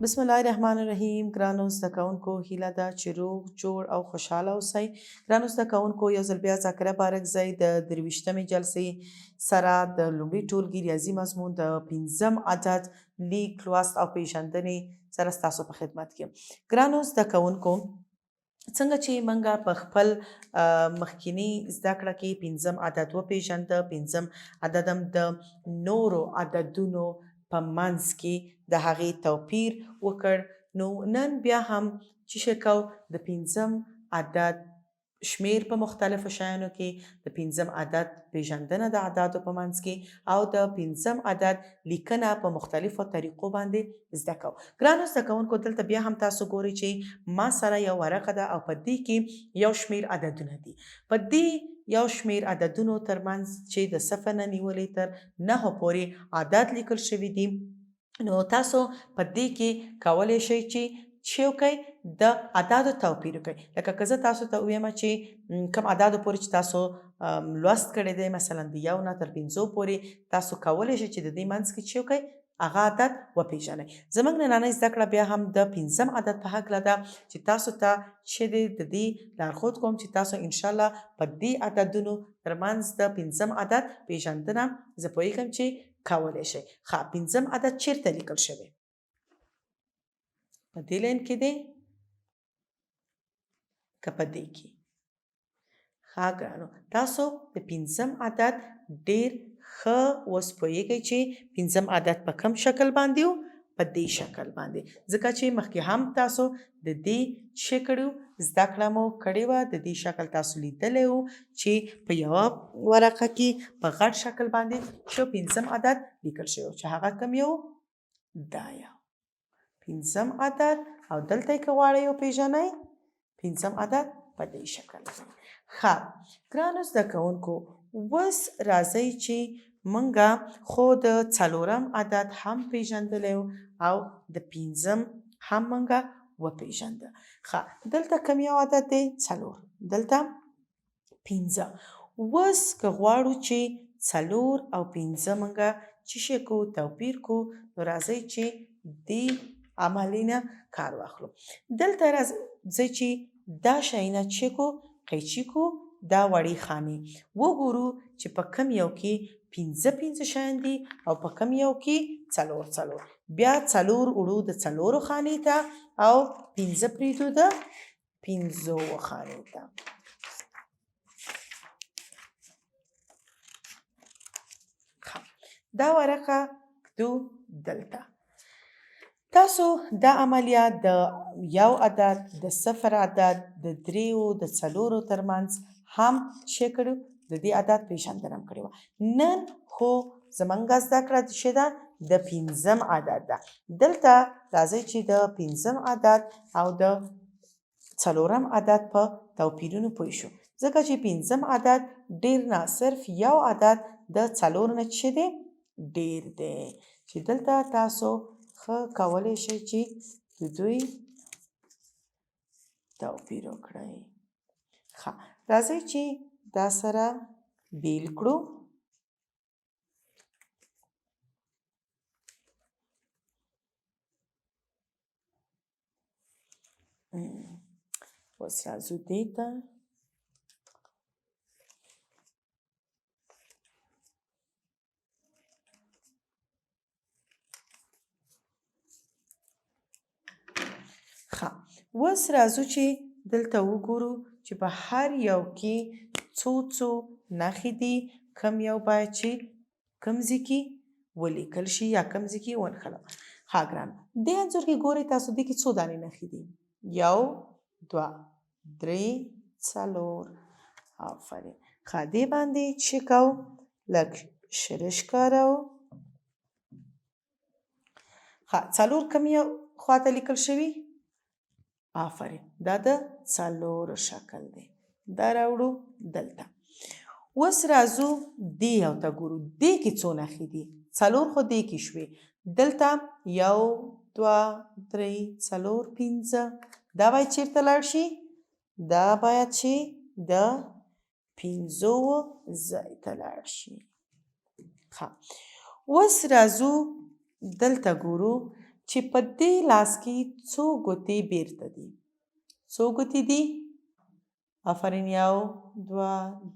بسم الله الرحمن الرحیم. ګرانو زده کوونکو، هیله ده چې روغ جوړ او خوشحاله اوسئ. ګرانو زده کوونکو، یو ځل بیا ذاکره بارکزی د 23مې جلسې سره د لمړي ټولګي ریاضي مضمون د 5م عدد لیک، لوست او پیژندنې سره ستاسو په خدمت کې یم. ګرانو زده کوونکو، څنګه چې منګه په خپل مخکینی زده کړه کې 5م عدد وپیژنده، 5م عدد هم د نورو عددونو په منځ کې د هغې توپیر وکړ، نو نن بیا هم چې شکو د 5م عدد شمیر په مختلفو شیانو کې، د 5م عدد پیژندنه د اعدادو په منځ کې او د 5م عدد لیکنه په مختلفو طریقو باندې زده کوو. ګرانو زده کوونکو، دلته بیا هم تاسو ګورئ چې ما سره یو ورقه ده او په دې کې یو شمیر عددونه دي. په دې یو شمیر عددونو ترمنځ چې د 0 نه نیولې تر 9 پورې عدد لیکل شوي دي، نو تاسو په دې کې کولی شئ چې وکئ د اعدادو توپیر وکئ. لکه که زه تاسو ته ووایم چې کوم اعدادو پورې چې تاسو لوست کړی دی، مثلا د 1 نه تر 5 پورې، تاسو کولی شئ چې د دې منځ کې وکئ هغه عدد وپیژنئ. زموږ نننۍ زده کړه بیا هم د 5م عدد په هکله ده چې تاسو ته چې د دې لارښود کوم چې تاسو انشاءالله په دې عددونو ترمنځ د 5م عدد پیژندنه زه پوهیږم چې کولی شئ. ښه، 5م عدد چیرته لیکل شوی؟ په دې لاین کې دی که په دې کې؟ ښه ګرانو، تاسو د 5م عدد ډیر ښه اوس پوهیږئ چې 5م عدد په کوم شکل باندې و؟ په دې شکل باندې، ځکه چې مخکې هم تاسو د دې څه کړي وو؟ زده کړه مو کړې وه. د دې شکل تاسو لیدلی و چې په یوه ورقه کې په غټ شکل باندې 5م عدد لیکل شوی و، چې هغه کوم یو؟ دا یو 5م عدد. او دلته که غواړئ وپیژنئ 5م عدد په دې شکل باندې. ښه ګرانو زده کوونکو، اوس راځئ چې منګه خو د 4م عدد هم پیژندلی و او د 5م هم منګه وپیژنده. ښه، دلته کوم یو عدد دی؟ 4. دلته 5. اوس که غواړو چې 4 او 5 منګه چې شی کو توپیر کو، نو راځئ چې دې عملي نه کار واخلو. دلته راځئ چې دا شیونه چې کو قیچي کو، دا وړې خانې وګورو چې په کوم یو کې 5 شیان دي او په کوم یو کې 4. بیا 4 وړو د 4 خانې ته او 5 پرېږدو د 5 خانې ته. دا ورقه دو دلته. تاسو دا عملیات د یو عدد، د 0 عدد، د 3 د 4 ترمنځ هم څه کړو؟ د دې عدد پیژندنه هم کړې وه. نن خو زموږ زده کړه څه ده؟ د 5م عدد ده. دلته راځئ چې د 5م عدد او د 4م عدد په توپیرونو پوه شو، ځکه چې 5م عدد ډیر نه، صرف یو عدد د 4 نه څه دی؟ ډیر دی، چې دلته تاسو ښه کولی شئ چې د دوی توپیر وکړئ. ښه، راځئ چې دا سره بیل کړو. اوس راځو دې ته. ښه، اوس راځو چې دلته وګورو چې په هر یو کې څو نښې دي، کوم یو باید چې کوم ځای کې ولیکل شي یا کوم ځای کې ونښلو. ښه ګرانو، دې انځور کې ګورئ تاسو دې کې څو دانې نښې دي؟ 1 2 3 4. آفرین. ښه، دې باندې چې کوو لږ شرش کاروو. ښه، 4 کوم یو خواته لیکل شوي؟ آفرین، دا د 4 شکل دی. دا راوړو دلته. اوس راځو دې یو ته ګورو. دې کې څو نښې دي؟ 4 خو دې کې شوې، دلته 1 2 3 4 5. دا باید چیرته لاړ شي؟ دا باید چې د 5 ځای ته لاړ شي. ښه، اوس راځو دلته ګورو چې په دې لاس کې څو ګوتې بیرته دي؟ څو ګوتې دي؟ آفرین، 1 2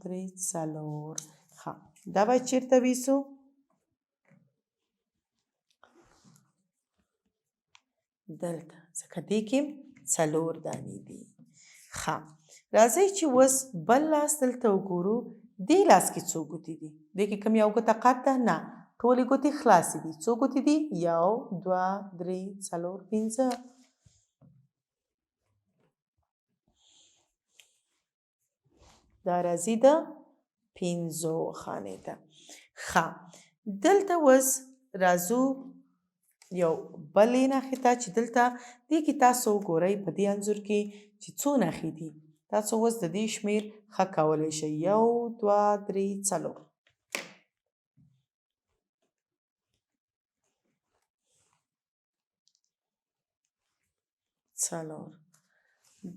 3 4. ښه، دا باید چیرته ویسو؟ دلته، ځکه دې کې 4 دانې دي. ښه، راځئ چې اوس بل لاس دلته وګورو. دې لاس کې څو ګوتې دي؟ دې کې کوم یو ګوته قط ده؟ نه، ټولې ګوتې خلاصې دي. څو ګوتې دي؟ 1 2 3 4 5. دا راځي د 5 خانې ته. ښه، دلته اوس راځو یو بلې نښې ته چې دلته دې کې تاسو وګورئ په دې انځور کې چې څو نښې دي. تاسو اوس د دې شمېر ښه کولی شئ. 1 2 3 4.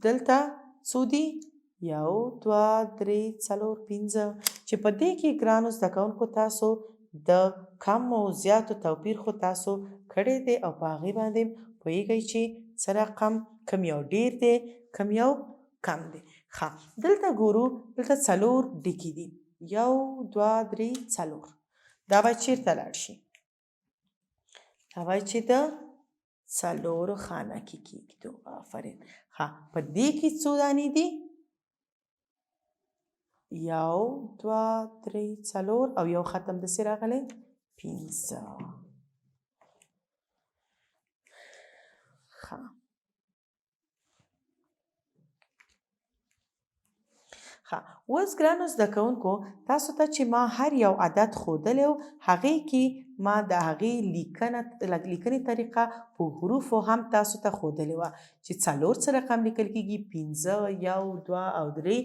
دلته څو دي؟ 1 2 3 4 5. چې په دې کې ګرانو زده کوونکو تاسو د کم او زیاتو توپیر خو تاسو کړی دی او په هغې باندې پوهیږئ چې څه رقم کم یو ډیر دی، کم یو کم دی. ښه، دلته ګورو، دلته 4 ډکي دي. 1 2 3 4. دا باید چیرته لاړ شي؟ دا باید چې د 4 خانه کې کېږدو. آفرین. ښه، په دې کې څو دانې دي؟ 1 2 3 4 او یو ختم داسې راغلی 5. ښه، اوس ګرانو زده کوونکو تاسو ته چې ما هر یو عدد ښودلی و، هغې کې ما د هغې لیکنې طریقه په حروفو هم تاسو ته ښودلې وه چې 4 څه رقم لیکل کېږي، 5 1 2 او 3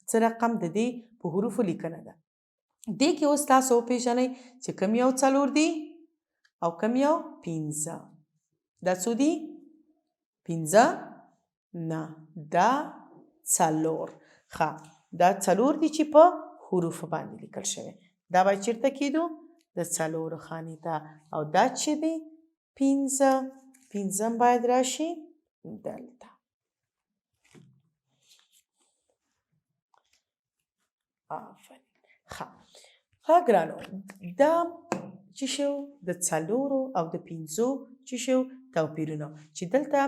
څه رقم د دې په حروفو لیکنه ده. دې کې اوس تاسو وپېژنئ چې کوم یو 4 دي او کوم یو 5. دا څو دي؟ 5 نه، دا 4. ښه، دا 4 دي چې په حروفو باندې لیکل شوی. دا باید چیرته کېدو؟ د 4 خانې ته. او دا چې دی 5. 5 باید راشي دلته. آفرین. ښه ګرانو، دا چې شو د 4 او د 5 چې شو توپیرونه، چې دلته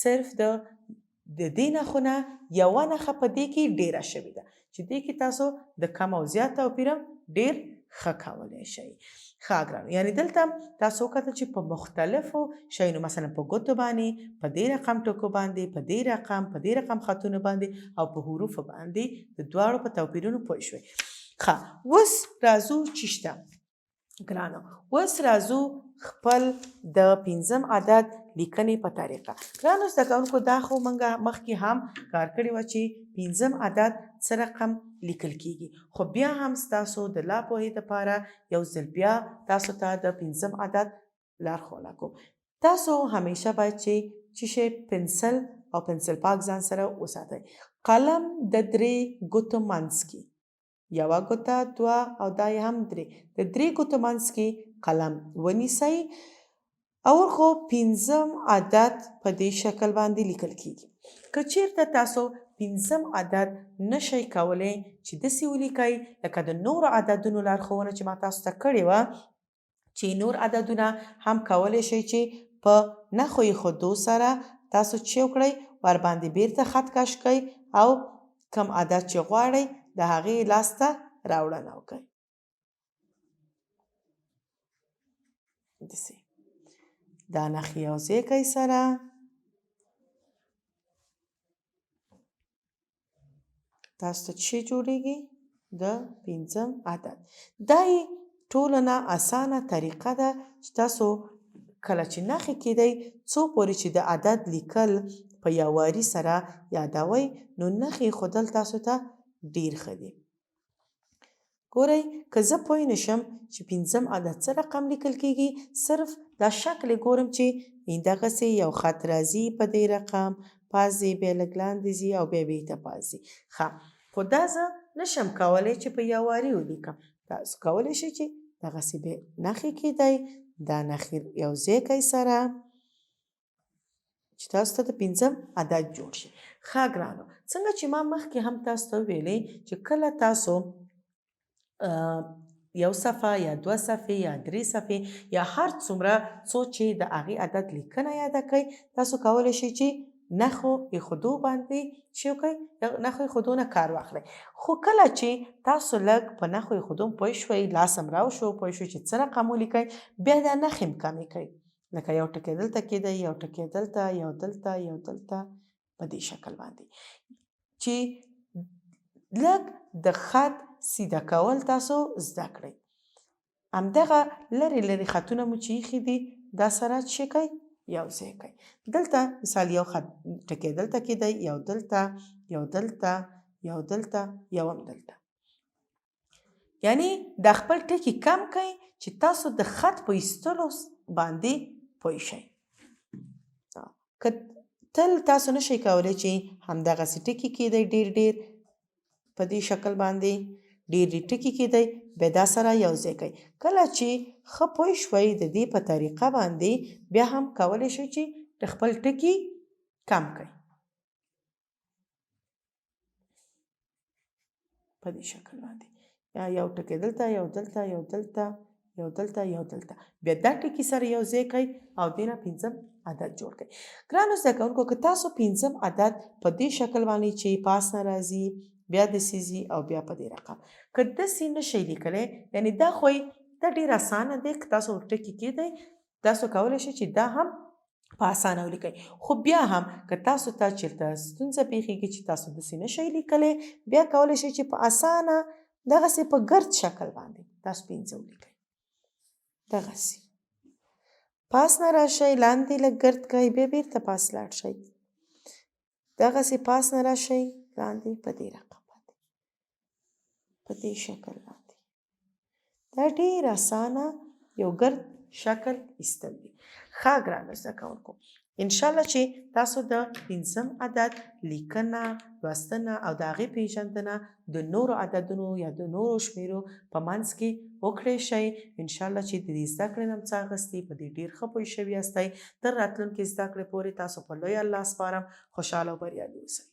صرف د دې نښو نه یوه نښه په دې کې ډیره شوې ده چې دې کې تاسو د کم او زیات توپیر هم ډیر ښه کولی شئ. ښه ګرانو، یعنې دلته تاسو وکتل چې په مختلفو شیانو، مثلا په ګوتو باندې، په دې رقم ټکو باندې، په دې رقم خطونو باندې او په حروفو باندې د دواړو په توپیرونو پوه شوئ. ښه، اوس راځو چې شته ګرانو، اوس راځو خپل د 5م عدد لیکنې په طریقه. ګرانو زده کوونکو دا خو موږ مخکې هم کار کړی وه چې 5م عدد څه رقم لیکل کېږي، خو بیا هم ستاسو د لا پوهې دپاره یو ځل بیا تاسو ته د 5م عدد لارښوونه کوم. تاسو همیشه باید چې شی پنسل او پنسل پاک ځان سره وساتئ. قلم د 3 ګوتو منځ کې، یوه ګوته، 2 او دا یې هم 3، د 3 ګوتو منځ کې قلم ونیسئ. اول خو 5م عدد په دې شکل باندې لیکل کېږي. که چیرته تاسو 5م عدد نشئ کولی چې داسې ولیکئ لکه د نورو عددونو لارښوونه چې ما تاسو ته کړې وه، چې نور عددونه هم کولی شئ چې په نښو ایښودو سره تاسو چې وکړئ ورباندې بیرته خط کش کړئ او کم عدد چې غواړئ د هغې لاسته راوړنه وکړئ. داسې دا نښې یو ځای کړئ سره. تاسو ته چې جوړېږي د 5م عدد. دا یې ټولو نه اسانه طریقه ده چې تاسو کله چې نښې کېدئ څو پورې چې د عدد لیکل په یو واري سره یادوئ، نو نښې ایښودل تاسو ته ډېر ښه دي. ګورئ، که زه پوه نه شم چې 5م عدد څه رقم لیکل کېږي، صرف دا شکل یې ګورم چې دغسې یو خط راځي په دې رقم، پاس ځي، بیا لږ لاندې ځي او بیا بېرته پاس ځي. ښه، خو دا زه نشم کولی چې په یو واري ولیکم. تاسو کولی شئ چې دغسې بیا نښې کېدئ، دا نښې یو ځای کړئ سره. چې تاسو ته د پنځم عدد جوړ شي. ښه ګرانو، څنګه چې ما مخکې هم تاسو ته ویلې چې کله تاسو یو صفحه یا دوه صفحې یا درې صفحې یا هر څومره څو چې د هغې عدد لیکنه یاده کوئ، تاسو کولی شئ چې نښو ایښودو باندې چې وکړئ، نښو ایښودو نه کار واخلئ. خو کله چې تاسو لږ په نښو ایښودو پوه شوئ، لاس هم راوشو، پوه شوئ چې څه رقم ولیکئ، بیا دا نښې هم کمې کړئ. لکه یو ټکی دلته کېدی، یو ټکی دلته، یو دلته، یو دلته، په دې شکل باندې چې لږ د خط سیده کول تاسو زده کړئ. همدغه لرې لرې خطونه مو چې ایښي دي دا سره څه کوئ؟ یو ځای کوئ. دلته مثال یو خط ټکی دلته کېدی، یو دلته، یو دلته، یو دلته، یو هم دلته. یعنی دا خپل ټکي کم کړئ چې تاسو د خط په ایستلو باندې پوه شئ. که تل تاسو نشئ کولی چې همدغسې ټکي کېدی ډېر ډېر په دې شکل باندې ډېر ډېر ټکي کېدی، بیا دا سره یو ځای کوئ. کله چې ښه پوه شوئ د دې په طریقه باندې، بیا هم کولی شئ چې د خپل ټکي کم کړئ په دې شکل باندې. یا یو ټکی دلته، یو دلته، یو دلته، یو دلته، یو دلته، بیا دا ټکي سره یو ځای کړئ او دې نه پنځم عدد جوړ کړئ. ګرانو زده کوونکو، که تاسو پنځم عدد په دې شکل باندې چې پاس نه راځي، بیا داسې ځي او بیا په دې رقم، که داسې نشئ لیکلی، یعنې دا خو دا ډېر اسانه دی. که تاسو ټکي کېدی، تاسو کولی شئ چې دا هم په اسانه ولیکئ. خو بیا هم که تاسو ته چېرته ستونزه پېښېږي چې تاسو داسې نشئ لیکلی، بیا کولی شئ چې په اسانه دغسې په ګرد شکل باندې تاسو پنځه ولیکئ. دغسې پاس نه راشئ، لاندې لږ ګرد کړئ، بیا بېرته پاس لاړ شئ. دغسې پاس نه راشئ، لاندې په دې رقم باندې، په دې شکل باندې. دا ډېر اسانه یو ګرد شکل ایستل دي. ښه ګرانو زده کوونکو، انشاءالله چې تاسو د پنځم عدد لیکنه، لوستنه او د هغې پېژندنه د نورو عددونو یا د نورو شمېرو په منځ کې وکړی شئ. انشاءالله چې د دې زده کړې نه څه اخیستي، په دې ډېر ښه پوه شوي یاستئ. تر راتلونکې زده کړې پورې تاسو په لوی الله سپارم. خوشحاله او بریالي اوسئ.